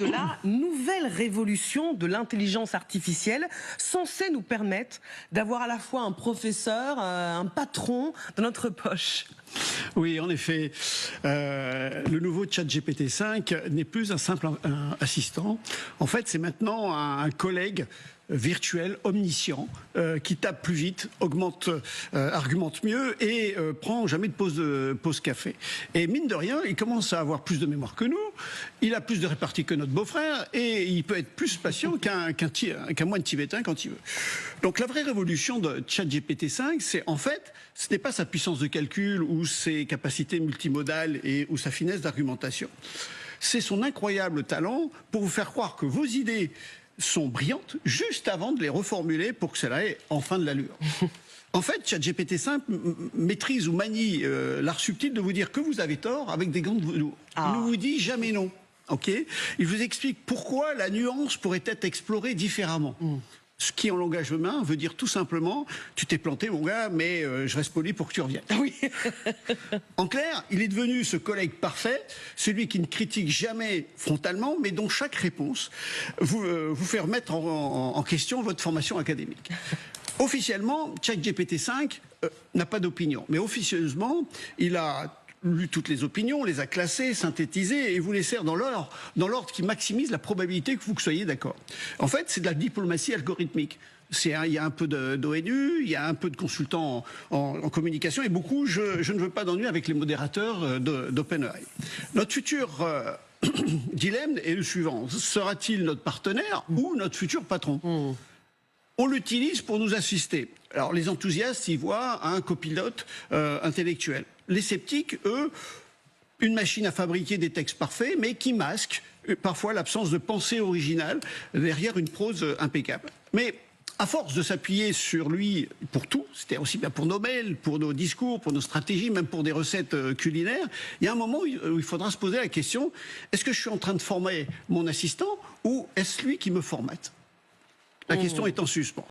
De la nouvelle révolution de l'intelligence artificielle censée nous permettre d'avoir à la fois un professeur, un patron dans notre poche. Oui, en effet, le nouveau ChatGPT 5 n'est plus un simple assistant. En fait, c'est maintenant un collègue virtuel, omniscient, qui tape plus vite, argumente mieux et prend jamais de pause café. Et mine de rien, il commence à avoir plus de mémoire que nous, il a plus de répartie que notre beau-frère et il peut être plus patient qu'un moine tibétain quand il veut. Donc la vraie révolution de ChatGPT 5, c'est en fait, ce n'est pas sa puissance de calcul ou ses capacités multimodales ou sa finesse d'argumentation. C'est son incroyable talent pour vous faire croire que vos idées sont brillantes juste avant de les reformuler pour que cela ait enfin de l'allure. En fait, ChatGPT 5 maîtrise ou manie l'art subtil de vous dire que vous avez tort avec des gants de velours. Il ne vous dit jamais non. Okay, il vous explique pourquoi la nuance pourrait être explorée différemment. Ce qui, en langage humain, veut dire tout simplement « tu t'es planté, mon gars, mais je reste poli pour que tu reviennes ». Oui. En clair, il est devenu ce collègue parfait, celui qui ne critique jamais frontalement, mais dont chaque réponse vous fait remettre en question votre formation académique. Officiellement, ChatGPT 5 n'a pas d'opinion, mais officieusement, il a lu toutes les opinions, les a classées, synthétisées et vous les sert dans l'ordre qui maximise la probabilité que vous soyez d'accord. En fait, c'est de la diplomatie algorithmique. Il y a un peu d'ONU, il y a un peu de consultants en communication et beaucoup, je ne veux pas d'ennui avec les modérateurs d'OpenAI. Notre futur dilemme est le suivant. Sera-t-il notre partenaire ou notre futur patron ? On l'utilise pour nous assister. Alors les enthousiastes y voient un copilote intellectuel. Les sceptiques, eux, une machine à fabriquer des textes parfaits, mais qui masque parfois l'absence de pensée originale derrière une prose impeccable. Mais à force de s'appuyer sur lui pour tout, c'était aussi bien pour nos mails, pour nos discours, pour nos stratégies, même pour des recettes culinaires, il y a un moment où il faudra se poser la question, est-ce que je suis en train de former mon assistant ou est-ce lui qui me formate ? La question est en suspens.